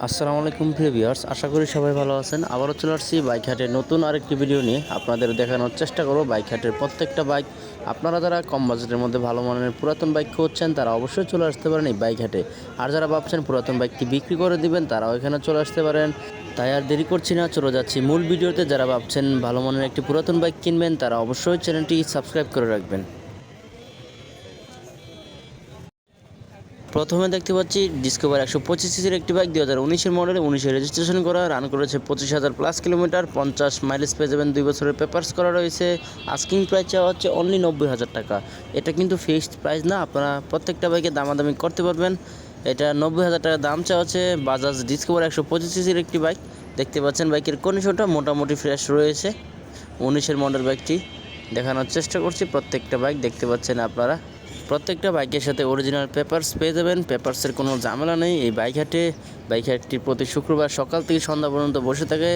আসসালামু আলাইকুম প্রিয় ভিউয়ার্স, আশা করি সবাই ভালো আছেন। আবারও চলে আসছি বাইক হাটের নতুন আরেকটি ভিডিও নিয়ে আপনাদের দেখানোর চেষ্টা করব বাইক হাটের প্রত্যেকটা বাইক। আপনারা যারা কম বাজেটের মধ্যে ভালো মানের পুরাতন বাইক খুঁজছেন তারা অবশ্যই চলে আসতে পারেন এই বাইক হাটে। আর যারা ভাবছেন পুরাতন বাইকটি বিক্রি করে দিবেন তারাও এখানে চলে আসতে পারেন। তাই আর দেরি করছি না, চলে যাচ্ছি মূল ভিডিওতে। যারা ভাবছেন ভালো মানের একটি পুরাতন বাইক কিনবেন তারা অবশ্যই চ্যানেলটি সাবস্ক্রাইব করে রাখবেন। প্রথমে দেখতে পাচ্ছি ডিসকভার 125 সিসির একটি বাইক, 2019-এর মডেল, 19-এ রেজিস্ট্রেশন করা, রান করেছে 25,000 প্লাস কিলোমিটার, 50 মাইলেজ পেয়ে যাবেন, 2 বছরের পেপারস করা রয়েছে। আস্কিং প্রাইস চাওয়া হচ্ছে অনলি 90,000 টাকা। এটা কিন্তু ফিক্সড প্রাইস না, আপনারা প্রত্যেকটা বাইকে দামাদামি করতে পারবেন। এটা 90,000 টাকা দাম চাওয়া হচ্ছে। বাজাজ ডিসকভার 125 সিসির একটি বাইক, দেখতে পাচ্ছেন বাইকের কন্ডিশনটা মোটামুটি ফ্রেশ রয়েছে। 19-এর মডেল বাইকটি দেখানোর চেষ্টা করছি। প্রত্যেকটা বাইক দেখতে পাচ্ছেন আপনারা, প্রত্যেকটা বাইকের সাথে অরিজিনাল পেপারস পেয়ে যাবেন। পেপারসের কোনো ঝামেলা নেই এই বাইক হাটে। বাইক হাটটি প্রতি শুক্রবার সকাল থেকে সন্ধ্যা পর্যন্ত বসে থাকে।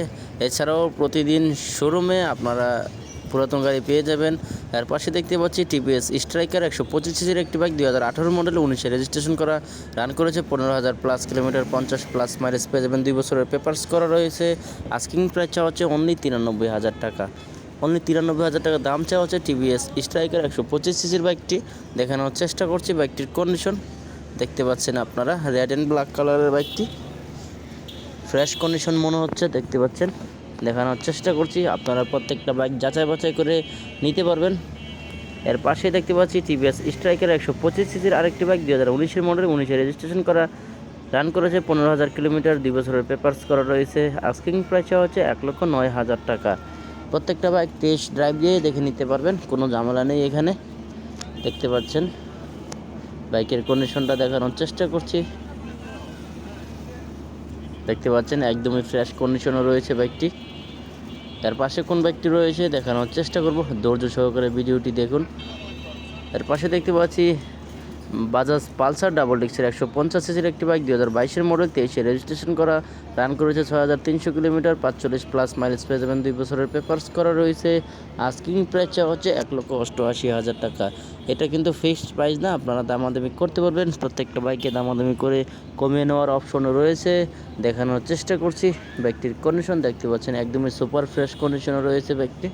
এছাড়াও প্রতিদিন শোরুমে আপনারা পুরাতন গাড়ি পেয়ে যাবেন। এর পাশে দেখতে পাচ্ছি টিভিএস স্ট্রাইকার 125 সিসির একটি বাইক, 2018 মডেল, 19-এ রেজিস্ট্রেশন করা, রান করেছে 15,000 প্লাস কিলোমিটার, 50 প্লাস মাইলেজ পেয়ে যাবেন, 2 বছরের পেপারস করা রয়েছে। আস্কিং প্রাইস চাওয়া হচ্ছে অনলি 93,000 টাকা। অনলি 93,000 টাকা দাম চাওয়া হচ্ছে টিভিএস স্ট্রাইকার 125 সিসির বাইকটি। দেখানোর চেষ্টা করছি বাইকটির কন্ডিশন, দেখতে পাচ্ছেন আপনারা, রেড অ্যান্ড ব্ল্যাক কালারের বাইকটি, ফ্রেশ কন্ডিশন মনে হচ্ছে, দেখতে পাচ্ছেন। দেখানোর চেষ্টা করছি, আপনারা প্রত্যেকটা বাইক যাচাই বাছাই করে নিতে পারবেন। এর পাশে দেখতে পাচ্ছি টিভিএস স্ট্রাইকার 125 সিসির আরেকটি বাইক, 2019-এর মডেল, 19-এ রেজিস্ট্রেশন করা, রান করেছে 15,000 কিলোমিটার, 2 বছরের পেপারস করা রয়েছে। আস্কিং প্রাইস হচ্ছে 1,09,000 টাকা। প্রত্যেকটা বাইক টেস্ট ড্রাইভ দিয়ে দেখে নিতে পারবেন, কোনো ঝামেলা নেই এখানে। দেখতে পাচ্ছেন বাইকের কন্ডিশনটা দেখানোর চেষ্টা করছি, দেখতে পাচ্ছেন একদমই ফ্রেশ কন্ডিশনও রয়েছে বাইকটি। এর পাশে কোন বাইকটি রয়েছে দেখানোর চেষ্টা করব, ধৈর্য সহকারে ভিডিওটি দেখুন। এর পাশে দেখতে পাচ্ছি বাজাজ পালসার ডাবল ডিক্সের 150 সিসির একটি বাইক, 2022-এর মডেল, 23-এ রেজিস্ট্রেশন করা, রান করেছে 6,300 কিলোমিটার, 45 প্লাস মাইলেজ পেয়ে যাবেন, 2 বছরের পেপারস করা রয়েছে। আস্কিং প্রাইস হচ্ছে 1,88,000 টাকা। এটা কিন্তু ফিক্সড প্রাইস না, আপনারা দামাদামি করতে পারবেন। প্রত্যেকটা বাইকে দামাদামি করে কমিয়ে নেওয়ার অপশনও রয়েছে। দেখানোর চেষ্টা করছি বাইকটির কন্ডিশন, দেখতে পাচ্ছেন একদমই সুপার ফ্রেশ কন্ডিশনও রয়েছে বাইকটি,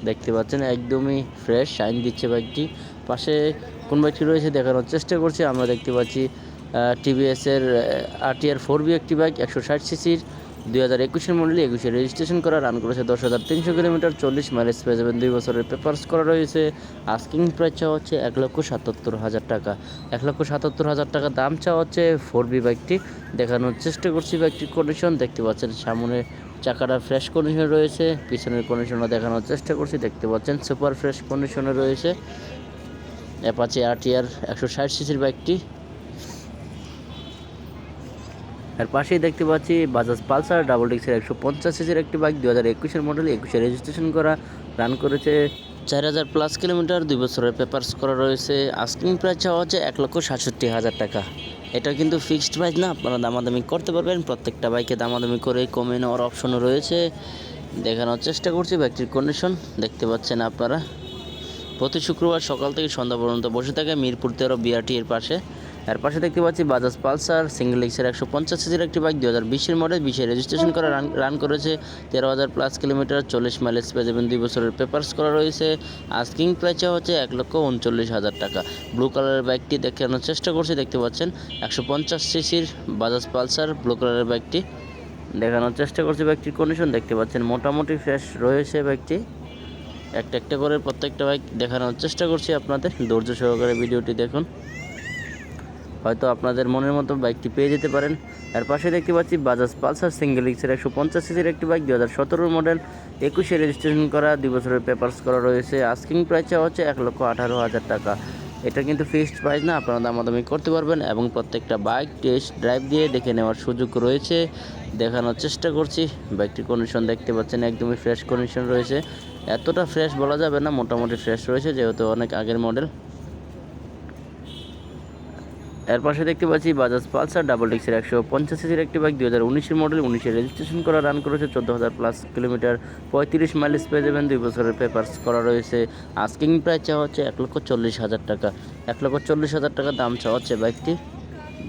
দেখতে পাচ্ছেন একদমই ফ্রেশ শাইন দিচ্ছে বাইকটি। পাশে কোন বাইকটি রয়েছে দেখানোর চেষ্টা করছি। আমরা দেখতে পাচ্ছি টিভিএসের RTR 4B একটি বাইক, 160 সিসির, 2021-এর মডেল, 21-এ রেজিস্ট্রেশন করা, রান করেছে 10,300 কিলোমিটার, 40 মাইলেজ পেয়ে যাবেন, 2 বছরের পেপারস করা রয়েছে। আস্কিং প্রাইস চাওয়া হচ্ছে 1,77,000 টাকা। 1,77,000 টাকা দাম চাওয়া হচ্ছে 4B বাইকটি। দেখানোর চেষ্টা করছি বাইকটির কন্ডিশন, দেখতে পাচ্ছেন সামনে চাকাটা ফ্রেশ কন্ডিশনে রয়েছে, পিছনের কন্ডিশনটা দেখানোর চেষ্টা করছি, দেখতে পাচ্ছেন সুপার ফ্রেশ কন্ডিশনে রয়েছে অ্যাপাচি RTR 160 সিসির বাইকটি। এর পাশেই দেখতে পাচ্ছি বাজাজ পালসার ডাবল ডিক্সের 150 সিসির একটি বাইক, 2021-এর মডেল, 21-এ রেজিস্ট্রেশন করা, রান করেছে 4,000 প্লাস কিলোমিটার, 2 বছরের পেপারস করা রয়েছে। আস্কিং প্রাইস চাওয়া হচ্ছে 1,67,000 টাকা। এটা কিন্তু ফিক্সড প্রাইস না, আপনারা দামাদামি করতে পারবেন। প্রত্যেকটা বাইকে দামাদামি করে কমে নেওয়ার অপশনও রয়েছে। দেখানোর চেষ্টা করছি বাইকটির কন্ডিশন, দেখতে পাচ্ছেন আপনারা। প্রতি শুক্রবার সকাল থেকে সন্ধ্যা পর্যন্ত বসে থাকে মিরপুর 13 BRT এর পাশে। এর পাশে দেখতে পাচ্ছি বাজাজ পালসার সিঙ্গেল ডিক্সের 150 সিসির একটি বাইক, 2020-এর মডেল, 20-এ রেজিস্ট্রেশন করা, রান করেছে 13,000 প্লাস কিলোমিটার, 40 মাইলেজ পেয়ে যাবেন, 2 বছরের পেপারস করা রয়েছে। আস্কিং প্রাইস হচ্ছে 1,39,000 টাকা। ব্লু কালারের বাইকটি দেখানোর চেষ্টা করছি, দেখতে পাচ্ছেন 150 সিসির বাজাজ পালসার ব্লু কালারের বাইকটি। দেখানোর চেষ্টা করছি বাইকটির কন্ডিশন, দেখতে পাচ্ছেন মোটামুটি ফ্রেশ রয়েছে বাইকটি। একটা একটা করে প্রত্যেকটা বাইক দেখানোর চেষ্টা করছি আপনাদের, ধৈর্য সহকারে ভিডিওটি দেখুন, হয়তো আপনাদের মনের মতো বাইকটি পেয়ে যেতে পারেন। এর পাশে দেখতে পাচ্ছি বাজাজ পালসার সিঙ্গেল ডিক্সের 150 সিসির একটি বাইক, 2017 মডেল, 21-এ রেজিস্ট্রেশন করা, 2 বছরের পেপারস করা রয়েছে। আস্কিং প্রাইস হচ্ছে 1,18,000 টাকা। এটা কিন্তু ফিক্সড প্রাইস না, আপনারা দামাদামি করতে পারবেন এবং প্রত্যেকটা বাইক টেস্ট ড্রাইভ দিয়ে দেখে নেওয়ার সুযোগ রয়েছে। দেখানোর চেষ্টা করছি বাইকটির কন্ডিশন, দেখতে পাচ্ছেন একদমই ফ্রেশ কন্ডিশন রয়েছে। এতটা ফ্রেশ বলা যাবে না, মোটামুটি ফ্রেশ রয়েছে যেহেতু অনেক আগের মডেল। এর পাশে দেখতে পাচ্ছি বাজাজ পালসার ডাবল ডিক্সের 150 সিসির একটি বাইক, 2019-এর মডেল, 19-এ রেজিস্ট্রেশন করা, রান করেছে 14,000 প্লাস কিলোমিটার, 35 মাইলেজ পেয়ে যাবেন, 2 বছরের পেপারস করা রয়েছে। আস্কিং প্রাইস চাওয়া হচ্ছে 1,40,000 টাকা। 1,40,000 টাকা দাম চাওয়া হচ্ছে বাইকটি।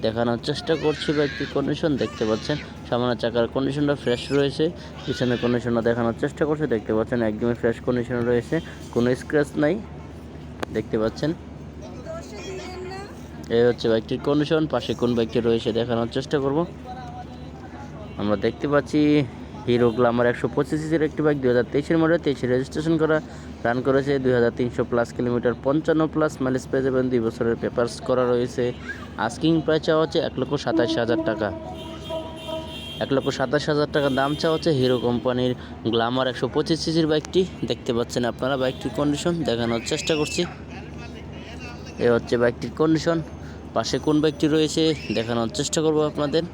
দেখানোর চেষ্টা করছি। বাইকটির কন্ডিশন দেখতে পাচ্ছেন, সামনের চাকার কন্ডিশনটা ফ্রেশ রয়েছে, পিছনের কন্ডিশনটা দেখানোর চেষ্টা করছে। দেখতে পাচ্ছেন একদমই ফ্রেশ কন্ডিশনে রয়েছে, কোনো স্ক্র্যাচ নাই। দেখতে পাচ্ছেন এই হচ্ছে বাইকটির কন্ডিশন। পাশে কোন বাইকটি রয়েছে দেখানোর চেষ্টা করব। আমরা দেখতে পাচ্ছি হিরো গ্ল্যামার 125 সিসির একটি বাইক, 2023 মডেল, 23 রেজিস্ট্রেশন করা, রান করেছে 2300+ কিলোমিটার, 55+ মাইলেজ পেয়ে যাবেন, 2 বছরের পেপারস করা রয়েছে। আস্কিং প্রাইস চাওয়া হচ্ছে 1,27,000 টাকা। 1,27,000 টাকা দাম চাওয়া হচ্ছে হিরো কোম্পানির গ্ল্যামার 125 সিসির বাইকটি। দেখতে পাচ্ছেন আপনারা বাইকটির কন্ডিশন দেখানোর চেষ্টা করছি। এ হচ্ছে বাইকটির কন্ডিশন। পাশে কোন বাইকটি রয়েছে দেখানোর চেষ্টা করব আপনাদের।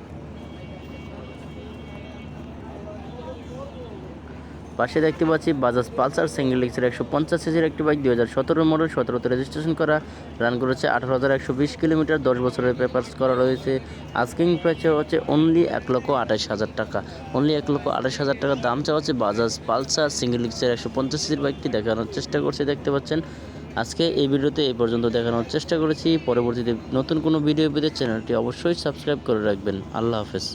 পাশে দেখতে পাচ্ছি বাজাজ পালসার সিঙ্গেল ডিস্কের 150 সিসির একটি বাইক, 2017 মডেল, 17তে রেজিস্ট্রেশন করা, রান করেছে 18,120 কিলোমিটার, 10 বছরের পেপারস করা রয়েছে। আস্কিং প্রাইস হচ্ছে অনলি 1,28,000 টাকা। অনলি 1,28,000 টাকা দাম চাওয়া হচ্ছে বাজাজ পালসার সিঙ্গেল ডিস্কের 150 সিসির বাইকটি। দেখানোর চেষ্টা করছি, দেখতে পাচ্ছেন। আজকে এই ভিডিওতে এই পর্যন্ত দেখানোর চেষ্টা করেছি। পরবর্তীতে নতুন কোনো ভিডিও পেতে চ্যানেলটি অবশ্যই সাবস্ক্রাইব করে রাখবেন। আল্লাহ হাফেজ।